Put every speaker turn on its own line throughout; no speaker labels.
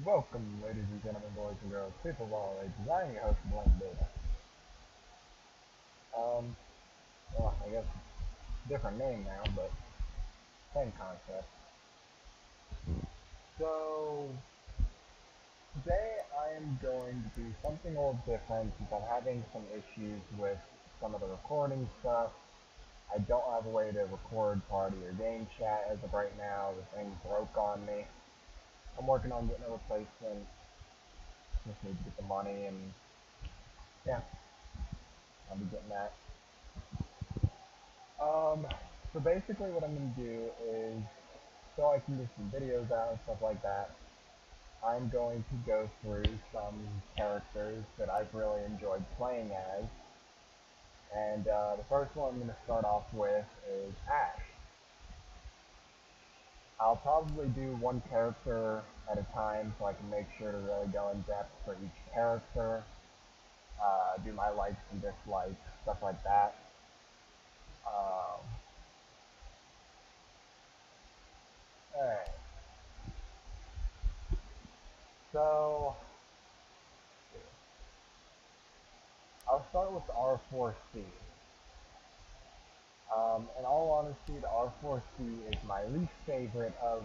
Welcome, ladies and gentlemen, boys and girls, people of all ages. I am your host, Blaine Data. Um, I guess different name now, but same concept. So, today I am going to do something a little different since I'm having some issues with some of the recording stuff. I don't have a way to record party or game chat as of right now. The thing broke on me. I'm working on getting a replacement. Just need to get the money and, yeah, I'll be getting that. Um, so basically what I'm going to do is, so I can get some videos out and stuff like that, I'm going to go through some characters that I've really enjoyed playing as. And the first one I'm going to start off with is Ash. I'll probably do one character at a time so I can make sure to really go in depth for each character, do my likes and dislikes, stuff like that. Alright, so I'll start with R4C. In all honesty, the R4C is my least favorite of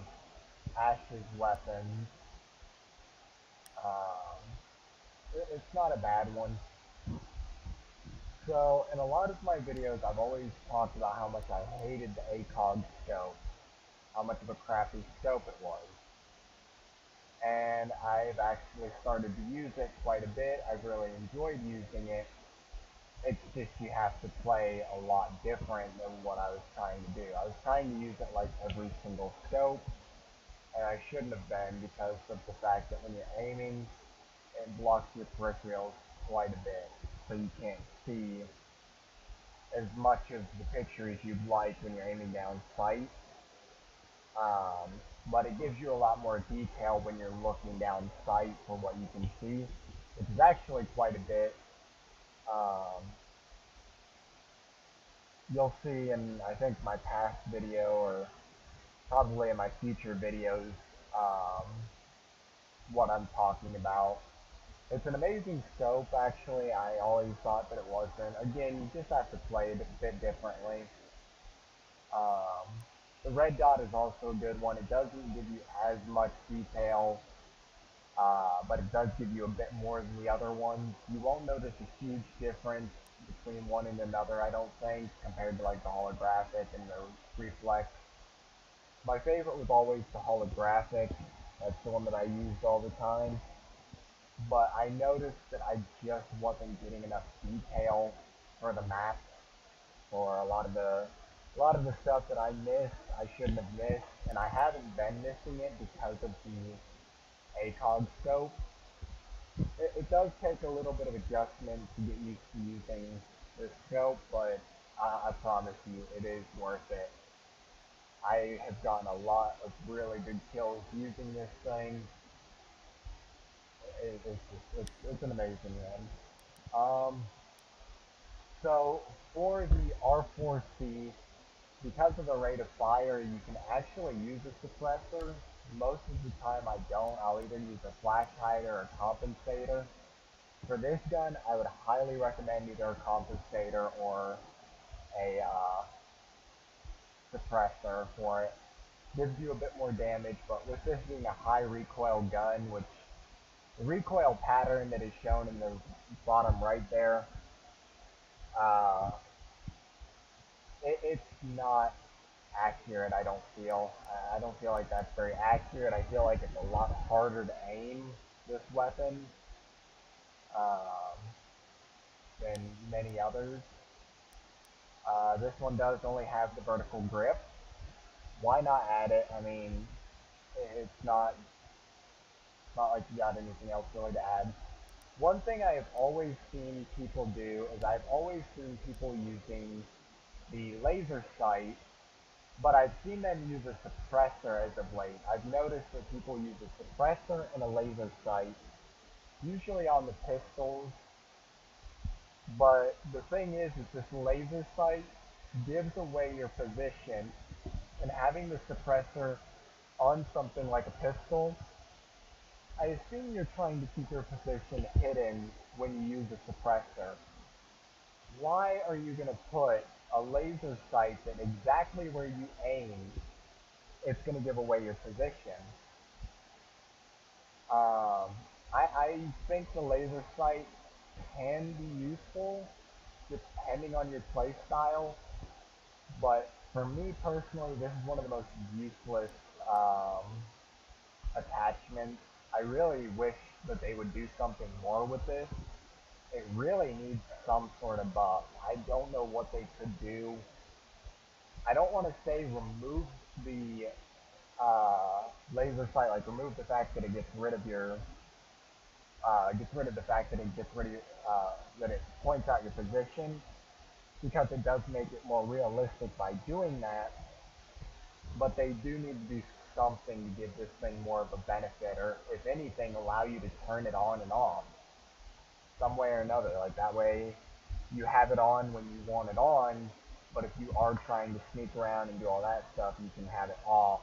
Ash's weapons. Um, it's not a bad one. So, in a lot of my videos, I've always talked about how much I hated the ACOG scope, how much of a crappy scope it was. And I've actually started to use it quite a bit. I've really enjoyed using it. It's just you have to play a lot different than what I was trying to do. I was trying to use it like every single scope, and I shouldn't have been because of the fact that when you're aiming, it blocks your peripherals quite a bit, so you can't see as much of the picture as you'd like when you're aiming down sight. But it gives you a lot more detail when you're looking down sight for what you can see, which is actually quite a bit. You'll see in, I think, my past video, or probably in my future videos, um, what I'm talking about. It's an amazing scope, actually. I always thought that it wasn't. Again, you just have to play it a bit differently. The red dot is also a good one. It doesn't give you as much detail, but it does give you a bit more than the other ones. You won't notice a huge difference between one and another, I don't think, compared to like the holographic and the reflex. My favorite was always the holographic. That's the one that I used all the time. But I noticed that I just wasn't getting enough detail for the map, for a lot of the stuff that I missed, I shouldn't have missed, and I haven't been missing it because of the ACOG scope. It does take a little bit of adjustment to get used to using this scope, but I promise you, it is worth it. I have gotten a lot of really good kills using this thing. It's an amazing one. So for the R4C, because of the rate of fire, you can actually use a suppressor. Most of the time I don't. I'll either use a flash hider or a compensator. For this gun, I would highly recommend either a compensator or a suppressor for it. Gives you a bit more damage, but with this being a high recoil gun, which the recoil pattern that is shown in the bottom right there, uh, it's not accurate, I don't feel. I don't feel like that's very accurate. I feel like it's a lot harder to aim this weapon um, than many others. This one does only have the vertical grip. Why not add it? I mean, it's not like you got anything else really to add. One thing I have always seen people do is I've always seen people using the laser sight, but I've seen them use a suppressor as of late. I've noticed that people use a suppressor and a laser sight, usually on the pistols, but the thing is this laser sight gives away your position, and having the suppressor on something like a pistol, I assume you're trying to keep your position hidden when you use a suppressor. Why are you going to put a laser sight that exactly where you aim, it's going to give away your position? I think the laser sight can be useful depending on your play style, but for me personally, this is one of the most useless um, attachments. I really wish that they would do something more with this. It really needs some sort of buff. I don't know what they could do. I don't want to say remove the laser sight, like remove the fact that it gets rid of your, gets rid of the fact that it gets rid of, that it points out your position, because it does make it more realistic by doing that. But they do need to do something to give this thing more of a benefit, or if anything, allow you to turn it on and off some way or another. Like that way, you have it on when you want it on, but if you are trying to sneak around and do all that stuff, you can have it off,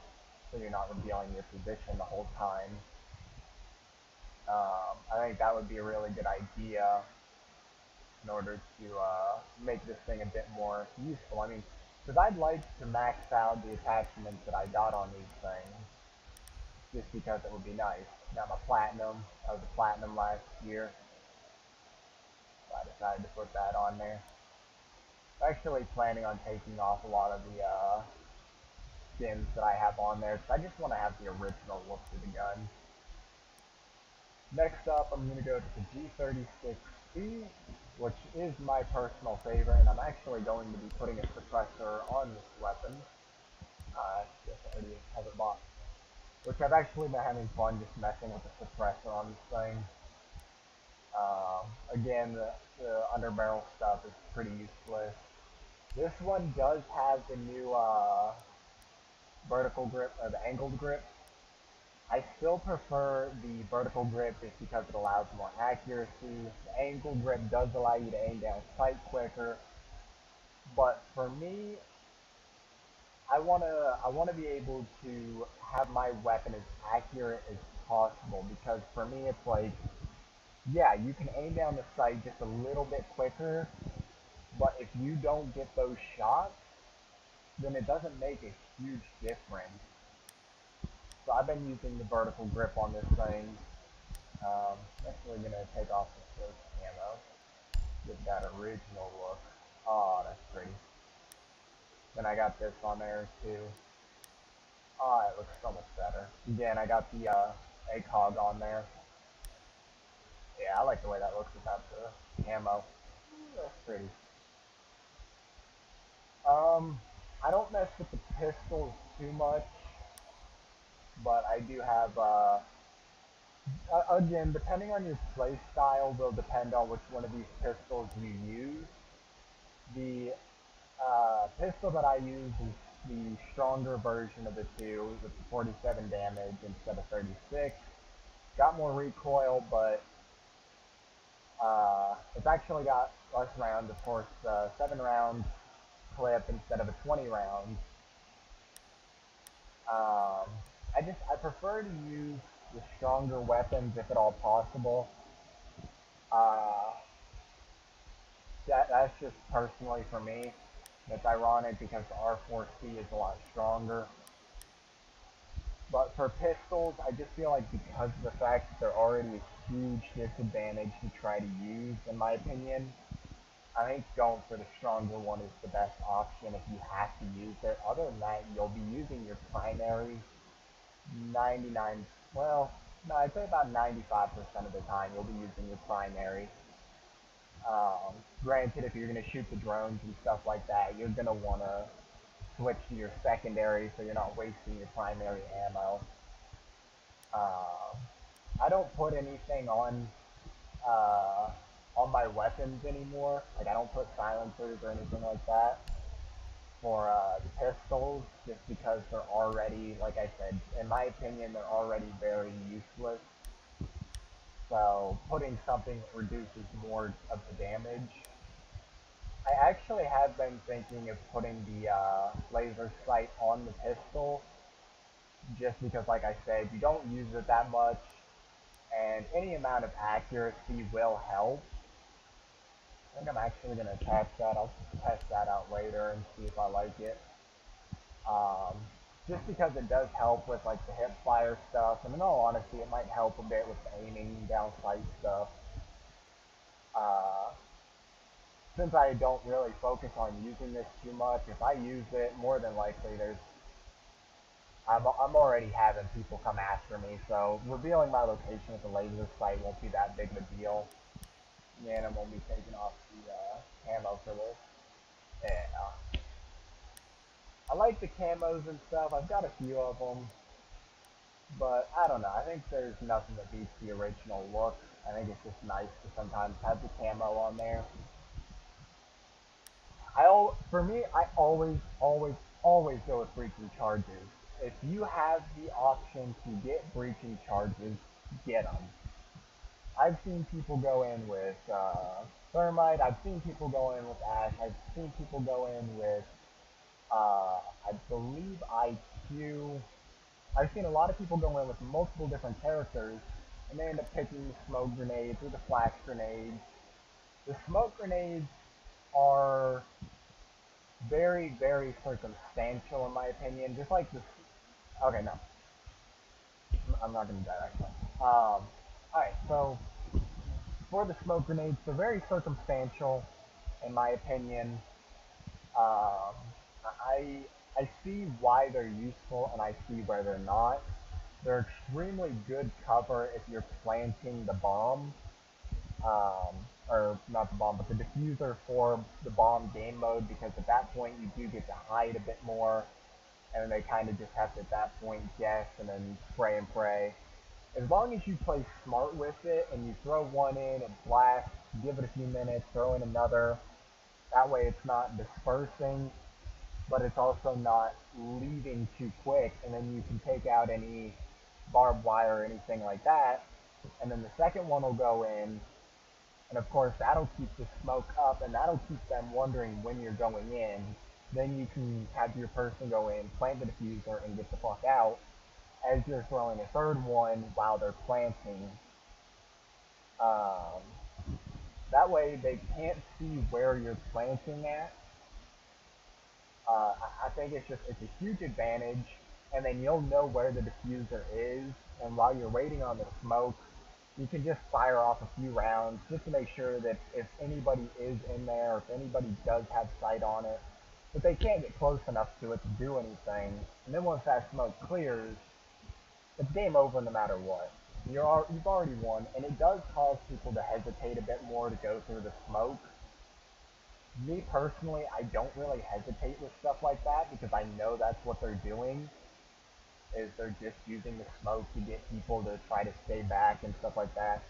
so you're not revealing your position the whole time. I think that would be a really good idea in order to make this thing a bit more useful. I mean, because I'd like to max out the attachments that I got on these things, just because it would be nice. Got my platinum. I was a platinum last year, so I decided to put that on there. I'm actually planning on taking off a lot of the skins that I have on there, because I just want to have the original look to the gun. Next up, I'm going to go to the G36C, which is my personal favorite, and I'm actually going to be putting a suppressor on this weapon. Yes, I already have it bought. Which I've actually been having fun just messing with the suppressor on this thing. Again, the underbarrel stuff is pretty useless. This one does have the new vertical grip, or the angled grip. I still prefer the vertical grip just because it allows more accuracy. The angled grip does allow you to aim down sight quicker. But for me, I wanna be able to have my weapon as accurate as possible, because for me it's like, yeah, you can aim down the sight just a little bit quicker, but if you don't get those shots, then it doesn't make a huge difference. So I've been using the vertical grip on this thing. Actually gonna take off the silk camo, get that original look. Oh, that's pretty. Then I got this on there too. Oh, it looks so much better. Again, I got the ACOG on there. Yeah, I like the way that looks without the camo. That's pretty. I don't mess with the pistols too much, but I do have, again, depending on your play style, will depend on which one of these pistols you use. The pistol that I use is the stronger version of the two, with the 47 damage instead of 36. Got more recoil, but it's actually got less rounds, of course, 7 rounds clip instead of a 20 round. I prefer to use the stronger weapons if at all possible. Uh, that's just personally for me. It's ironic because the R4C is a lot stronger. But for pistols, I just feel like because of the fact that they're already a huge disadvantage to try to use, in my opinion, I think going for the stronger one is the best option if you have to use it. Other than that, you'll be using your primary 99, well, no, I'd say about 95% of the time you'll be using your primary. Granted, if you're going to shoot the drones and stuff like that, you're going to want to switch to your secondary so you're not wasting your primary ammo. I don't put anything on my weapons anymore. Like, I don't put silencers or anything like that for the pistols, just because they're already, like I said, in my opinion, they're already very useless. So putting something that reduces more of the damage. I actually have been thinking of putting the laser sight on the pistol, just because, like I said, you don't use it that much. and any amount of accuracy will help. I think I'm actually going to attach that. I'll test that out later and see if I like it. Um, just because it does help with like the hip fire stuff, and in all honesty, it might help a bit with the aiming down sight stuff. Uh, since I don't really focus on using this too much, if I use it, more than likely I'm already having people come after me, so revealing my location with the laser sight won't be that big of a deal. And I won't be taking off the camo for this. Yeah. I like the camos and stuff. I've got a few of them. But I don't know. I think there's nothing that beats the original look. I think it's just nice to sometimes have the camo on there. For me, I always go with breaching charges. If you have the option to get breaching charges, get them. I've seen people go in with thermite. I've seen people go in with ash. I've seen people go in with, I believe, IQ. I've seen a lot of people go in with multiple different characters, and they end up picking the smoke grenades or the flash grenades. The smoke grenades are very, very circumstantial in my opinion. Just like this. Okay, no, I'm not going to die right now. Alright, so for the smoke grenades, they're very circumstantial in my opinion. Um, I I see why they're useful and I see where they're not. They're extremely good cover if you're planting the bomb, or not the bomb, but the diffuser for the bomb game mode, because at that point you do get to hide a bit more, and they kind of just have to at that point guess and then spray and pray. As long as you play smart with it and you throw one in and blast, give it a few minutes, throw in another, that way it's not dispersing, but it's also not leaving too quick, and then you can take out any barbed wire or anything like that, and then the second one will go in, and of course that'll keep the smoke up, and that'll keep them wondering when you're going in. Then you can have your person go in, plant the diffuser, and get the fuck out, as you're throwing a third one while they're planting. Um, that way they can't see where you're planting at. I think it's a huge advantage, and then you'll know where the diffuser is, and while you're waiting on the smoke, you can just fire off a few rounds just to make sure that if anybody is in there, or if anybody does have sight on it, that they can't get close enough to it to do anything. And then once that smoke clears, it's game over no matter what. You've already won, and it does cause people to hesitate a bit more to go through the smoke. Me personally, I don't really hesitate with stuff like that because I know that's what they're doing. Is they're just using the smoke to get people to try to stay back and stuff like that.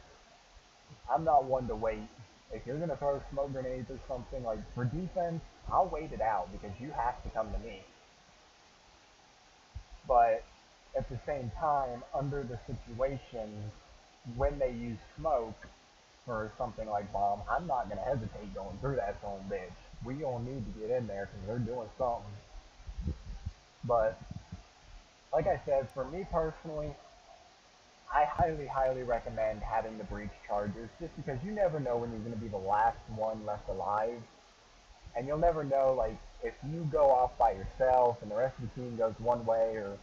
I'm not one to wait. If you're gonna throw smoke grenades or something, like for defense, I'll wait it out because you have to come to me. But at the same time, under the situation, when they use smoke for something like bomb, I'm not gonna hesitate going through that zone, bitch. We gonna need to get in there because they're doing something. But like I said, for me personally, I highly, highly recommend having the breach charges just because you never know when you're going to be the last one left alive. And you'll never know, like, if you go off by yourself and the rest of the team goes one way, or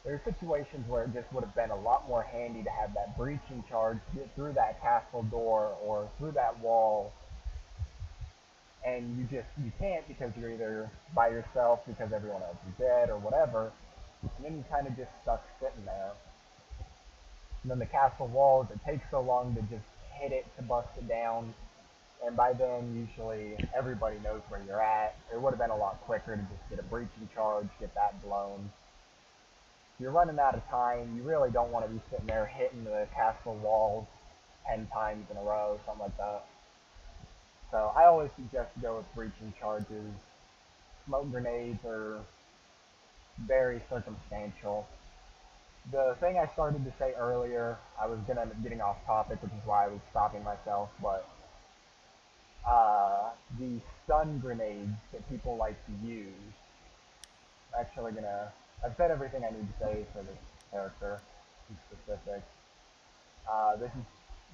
there are situations where it just would have been a lot more handy to have that breaching charge get through that castle door or through that wall. And you can't because you're either by yourself because everyone else is dead or whatever. And then you kind of just stuck sitting there. And then the castle walls, it takes so long to just hit it to bust it down. And by then, usually, everybody knows where you're at. It would have been a lot quicker to just get a breaching charge, get that blown. If you're running out of time, you really don't want to be sitting there hitting the castle walls 10 times in a row, or something like that. So I always suggest to go with breaching charges. Smoke grenades are very circumstantial. The thing I started to say earlier, I was going to end up getting off topic, which is why I was stopping myself, but the stun grenades that people like to use, I'm actually I've said everything I need to say for this character, in specific. This is,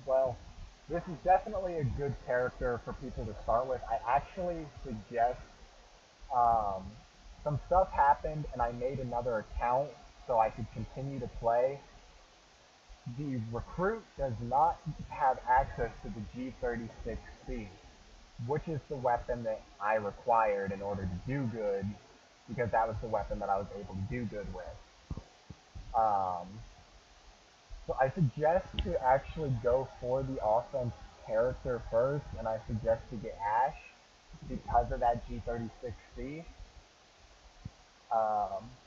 well, this is definitely a good character for people to start with. I actually suggest, um, some stuff happened and I made another account so I could continue to play. The recruit does not have access to the G36C, which is the weapon that I required in order to do good, because that was the weapon that I was able to do good with. Um, so I suggest to actually go for the offense character first, and I suggest to get Ash because of that G36C.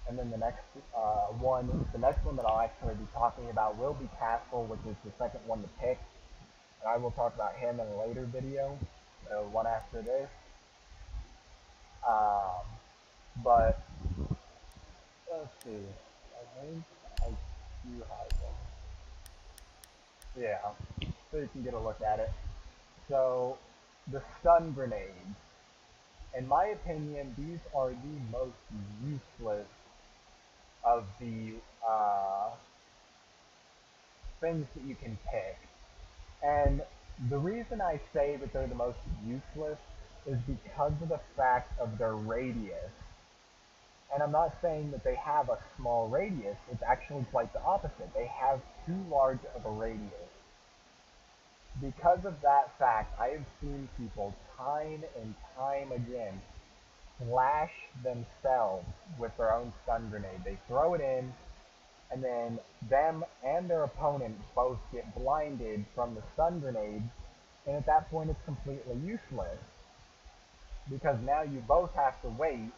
And then the next one that I'll actually be talking about will be Castle, which is the second one to pick. And I will talk about him in a later video, so one after this. Um, but let's see. I think I do have them. Yeah, so you can get a look at it. So the stun grenades, in my opinion, these are the most useless of the things that you can pick. And the reason I say that they're the most useless is because of the fact of their radius. And I'm not saying that they have a small radius, it's actually quite the opposite. They have too large of a radius. Because of that fact, I have seen people time and time again flash themselves with their own stun grenade. They throw it in, and then them and their opponent both get blinded from the stun grenade, and at that point it's completely useless. Because now you both have to wait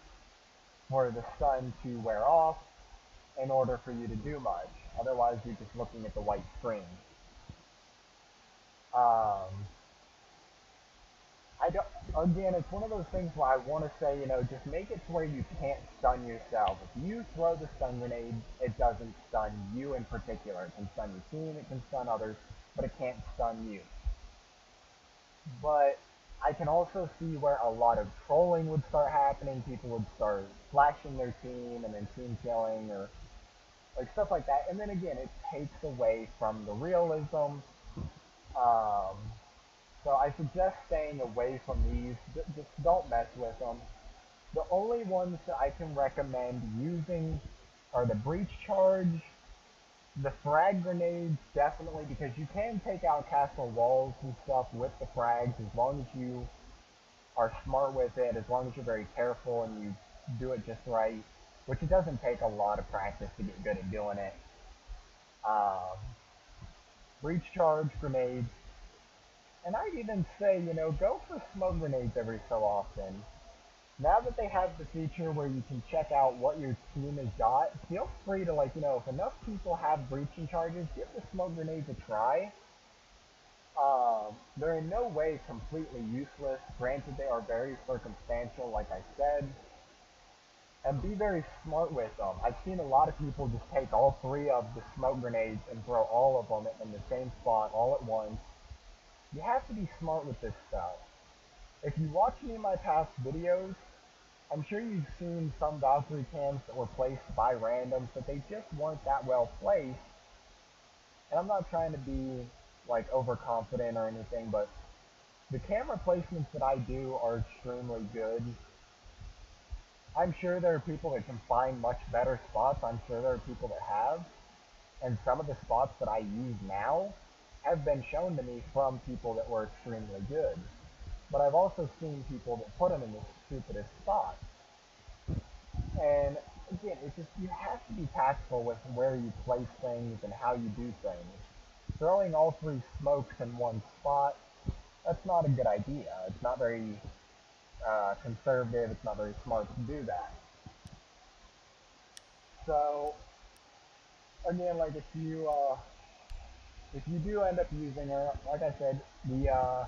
for the stun to wear off in order for you to do much. Otherwise you're just looking at the white screen. I don't, again, it's one of those things where I want to say, just make it to where you can't stun yourself. If you throw the stun grenade, it doesn't stun you in particular. It can stun your team, it can stun others, but it can't stun you. But I can also see where a lot of trolling would start happening. People would start flashing their team and then team killing or like stuff like that. And then again, it takes away from the realism. Um, So I suggest staying away from these. Just don't mess with them. The only ones that I can recommend using are the breach charge, the frag grenades, definitely, because you can take out castle walls and stuff with the frags as long as you are smart with it, as long as you're very careful and you do it just right, which it doesn't take a lot of practice to get good at doing it. Um, breach charge, grenades, and I'd even say, go for smoke grenades every so often. Now that they have the feature where you can check out what your team has got, feel free to, if enough people have breaching charges, give the smoke grenades a try. They're in no way completely useless. Granted, they are very circumstantial, like I said. And be very smart with them. I've seen a lot of people just take all three of the smoke grenades and throw all of them in the same spot all at once. You have to be smart with this stuff. If you watch any of my past videos, I'm sure you've seen some Valkyrie cams that were placed by randoms, but they just weren't that well placed. And I'm not trying to be, overconfident or anything, but the camera placements that I do are extremely good. I'm sure there are people that can find much better spots. I'm sure there are people that have. And some of the spots that I use now have been shown to me from people that were extremely good. But I've also seen people that put them in the stupidest spots. And again, you have to be tactful with where you place things and how you do things. Throwing all three smokes in one spot, that's not a good idea. It's not very conservative. It's not very smart to do that. So again, if you do end up using her, like I said, the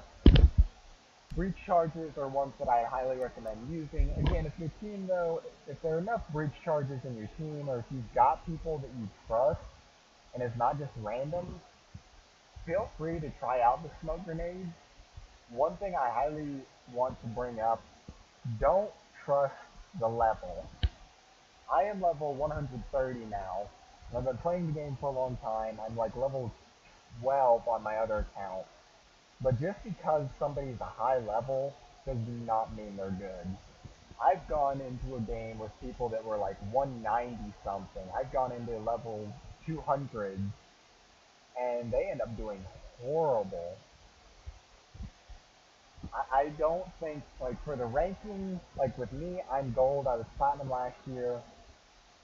breach charges are ones that I highly recommend using. Again, if your team though, if there are enough breach charges in your team, or if you've got people that you trust, and it's not just random, feel free to try out the smoke grenades. One thing I highly want to bring up, don't trust the level. I am level 130 now, and I've been playing the game for a long time. I'm like level 12 on my other account. But just because somebody's a high level does not mean they're good. I've gone into a game with people that were like 190 something. I've gone into level 200 and they end up doing horrible. I don't think, like, for the ranking, like with me, I'm gold, I was platinum last year.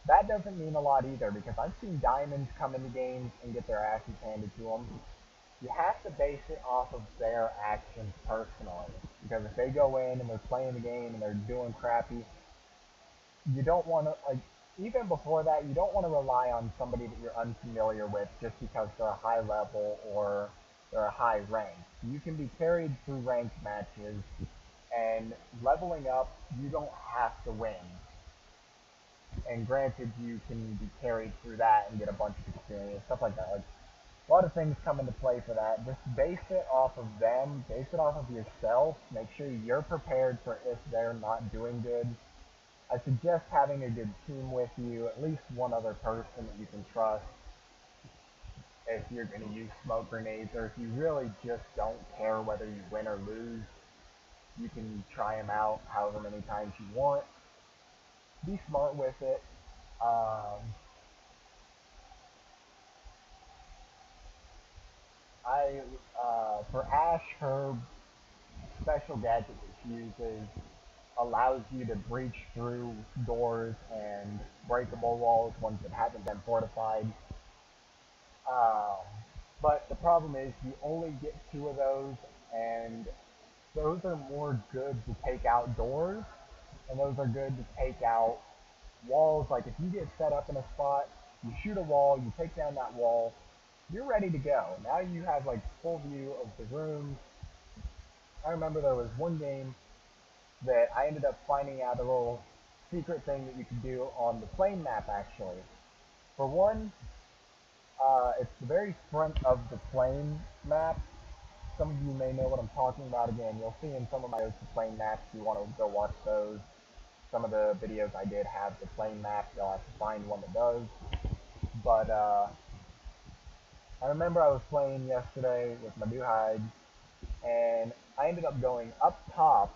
That doesn't mean a lot either because I've seen diamonds come into games and get their asses handed to them. You have to base it off of their actions personally. Because if they go in and they're playing the game and they're doing crappy, you don't want to, like, even before that, you don't want to rely on somebody that you're unfamiliar with just because they're a high level or they're a high rank. You can be carried through ranked matches, and leveling up, you don't have to win. And granted, you can be carried through that and get a bunch of experience, stuff like that. Like, a lot of things come into play for that. Just base it off of them, base it off of yourself, make sure you're prepared for if they're not doing good. I suggest having a good team with you, at least one other person that you can trust if you're going to use smoke grenades, or if you really just don't care whether you win or lose, you can try them out however many times you want. Be smart with it. Um, for Ash, her special gadget that she uses allows you to breach through doors and breakable walls, ones that haven't been fortified. Um, but the problem is you only get two of those, and those are more good to take out doors, and those are good to take out walls. Like if you get set up in a spot, you shoot a wall, you take down that wall, you're ready to go. Now you have like full view of the room. I remember there was one game that I ended up finding out a little secret thing that you could do on the plane map actually. For one, it's the very front of the plane map. Some of you may know what I'm talking about. Again, you'll see in some of my other plane maps if you want to go watch those. Some of the videos I did have the plane map. You'll have to find one that does. But I remember I was playing yesterday with my new hide, and I ended up going up top,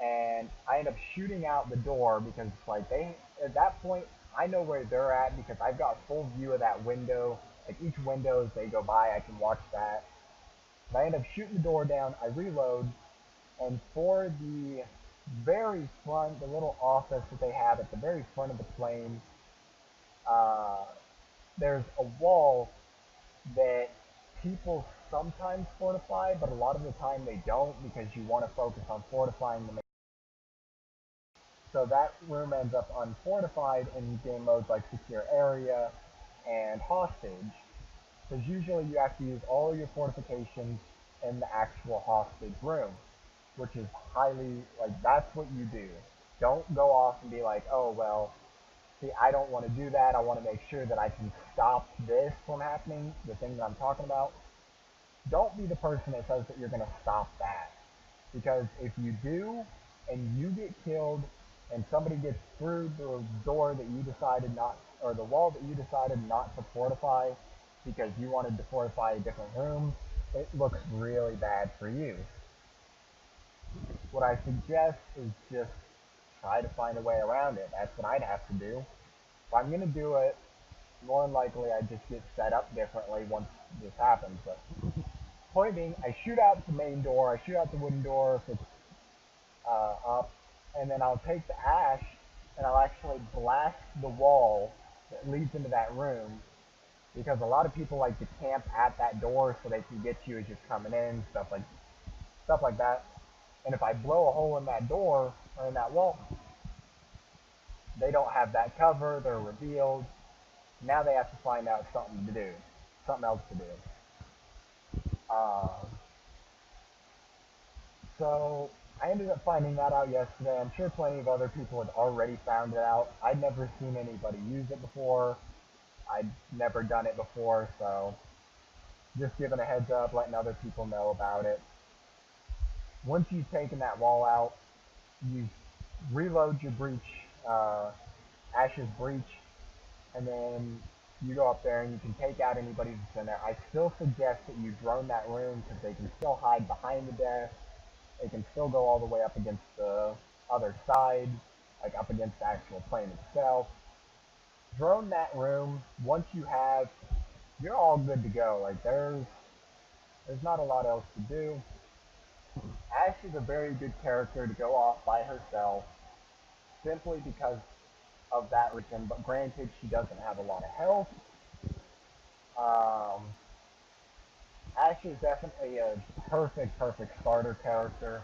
and I ended up shooting out the door because like they at that point I know where they're at because I've got full view of that window. Like each window as they go by, I can watch that. And I end up shooting the door down. I reload, and for the very front, the little office that they have at the very front of the plane, uh, there's a wall that people sometimes fortify, but a lot of the time they don't because you want to focus on fortifying the. So that room ends up unfortified in game modes like secure area and hostage. Because usually you have to use all your fortifications in the actual hostage room, which is highly, like, that's what you do. Don't go off and be like, oh, well, see, I don't want to do that. I want to make sure that I can stop this from happening, the thing that I'm talking about. Don't be the person that says that you're going to stop that. Because if you do, and you get killed, and somebody gets through the door that you decided not, or the wall that you decided not to fortify because you wanted to fortify a different room, it looks really bad for you. What I suggest is just try to find a way around it. That's what I'd have to do. If I'm going to do it, more than likely I just get set up differently once this happens. But point being, I shoot out the main door, I shoot out the wooden door if it's up, and then I'll take the ash and I'll actually blast the wall that leads into that room, because a lot of people like to camp at that door so they can get you as you're coming in, stuff like that. And if I blow a hole in that door or in that wall, they don't have that cover, they're revealed. Now they have to find out something to do, something else to do. Uh, So I ended up finding that out yesterday. I'm sure plenty of other people had already found it out. I'd never seen anybody use it before. I'd never done it before, so just giving a heads up, letting other people know about it. Once you've taken that wall out, you reload your breach, Ash's breach, and then you go up there and you can take out anybody that's in there. I still suggest that you drone that room because they can still hide behind the desk. They can still go all the way up against the other side, like up against the actual plane itself. Drone that room. Once you have, you're all good to go. Like there's not a lot else to do. Ash is a very good character to go off by herself, simply because of that reason. But granted, she doesn't have a lot of health. Um, Ash is definitely a perfect starter character.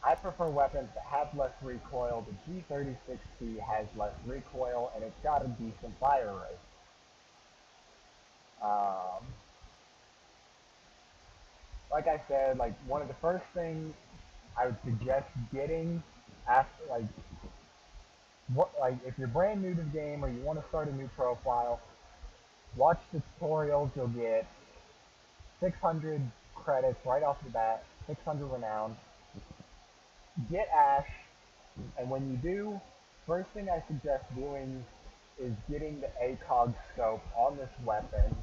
I prefer weapons that have less recoil. The G36C has less recoil, and it's got a decent fire rate. Um, like I said, like one of the first things I would suggest getting after, like if you're brand new to the game or you want to start a new profile, watch the tutorials. You'll get 600 credits right off the bat, 600 renown. Get Ash, and when you do, first thing I suggest doing is getting the ACOG scope on this weapon,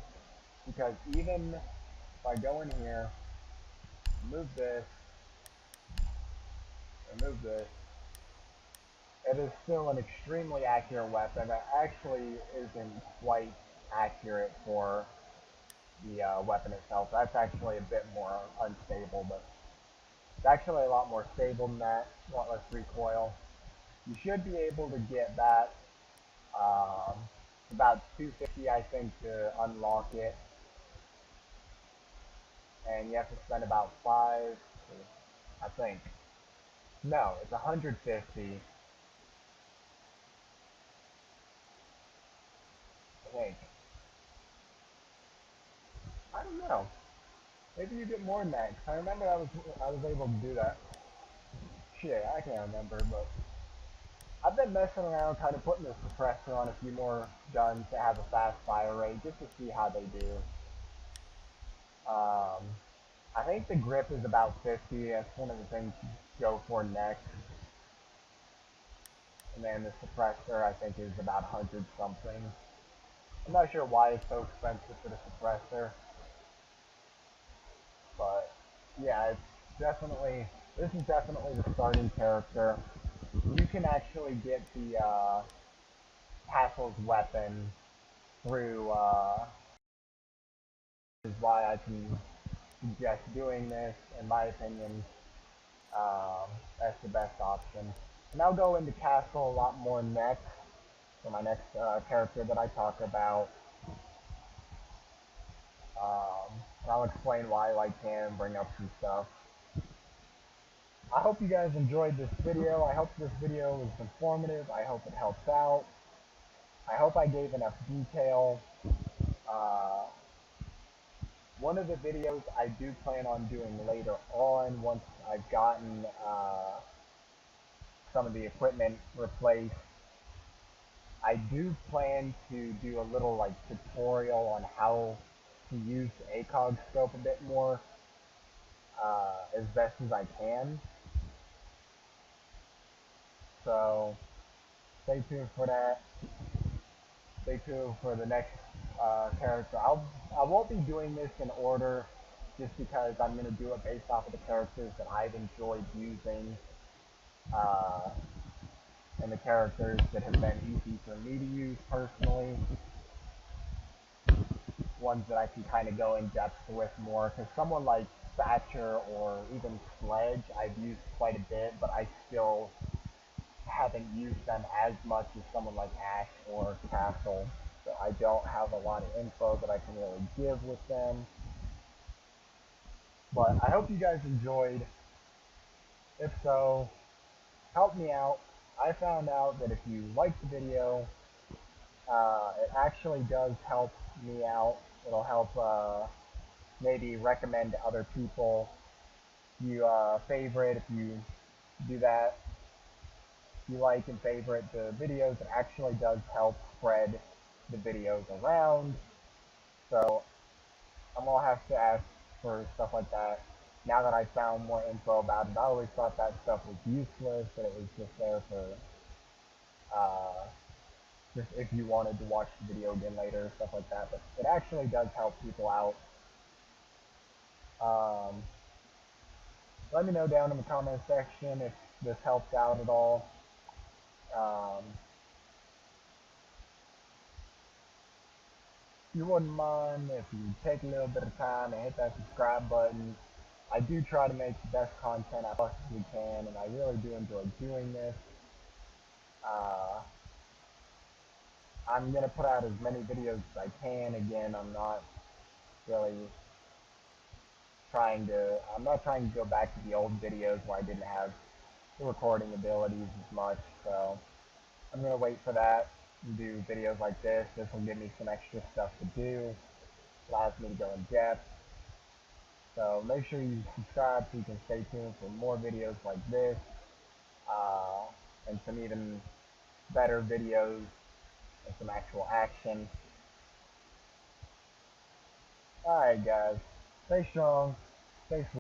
because even if I go in here, remove this, it is still an extremely accurate weapon that actually isn't quite accurate for the weapon itself. That's actually a bit more unstable, but it's actually a lot more stable than that, a lot less recoil. You should be able to get that about 250, I think, to unlock it, and you have to spend about 5, I think. No, it's 150. I think. I don't know. Maybe you get more than that. 'Cause I remember I was able to do that. Shit, I can't remember, but I've been messing around, kind of putting the suppressor on a few more guns that have a fast fire rate, just to see how they do. I think the grip is about 50. That's one of the things you go for next. And then the suppressor, I think, is about 100 something. I'm not sure why it's so expensive for the suppressor. But yeah, it's definitely, this is definitely the starting character. You can actually get the Castle's weapon through, is why I can suggest doing this. In my opinion, that's the best option. And I'll go into Castle a lot more next, for my next character that I talk about. And I'll explain why I like him, bring up some stuff. I hope you guys enjoyed this video. I hope this video was informative. I hope it helps out. I hope I gave enough detail. Uh, one of the videos I do plan on doing later on, once I've gotten some of the equipment replaced, I do plan to do a little like tutorial on how to use the ACOG scope a bit more, as best as I can. So stay tuned for that. Stay tuned for the next character. I won't be doing this in order, just because I'm going to do it based off of the characters that I've enjoyed using, uh, and the characters that have been easy for me to use personally. Ones that I can kind of go in depth with more, because someone like Thatcher or even Sledge I've used quite a bit, but I still haven't used them as much as someone like Ash or Castle. So I don't have a lot of info that I can really give with them. But I hope you guys enjoyed. If so, help me out. I found out that if you like the video, it actually does help me out. It'll help maybe recommend to other people. You favorite, if you do that, if you like and favorite the videos, it actually does help spread the videos around. So I'm gonna have to ask for stuff like that. Now that I found more info about it, I always thought that stuff was useless, that it was just there for just if you wanted to watch the video again later, stuff like that. But it actually does help people out. Um, Let me know down in the comment section if this helped out at all. Um, if you wouldn't mind if you take a little bit of time and hit that subscribe button. I do try to make the best content I possibly can, and I really do enjoy doing this. Uh, I'm going to put out as many videos as I can. Again, really I'm not trying to go back to the old videos where I didn't have the recording abilities as much, so I'm going to wait for that and do videos like this. This will give me some extra stuff to do, allows me to go in depth. So make sure you subscribe so you can stay tuned for more videos like this, uh, and some even better videos and some actual action. Alright guys, stay strong, stay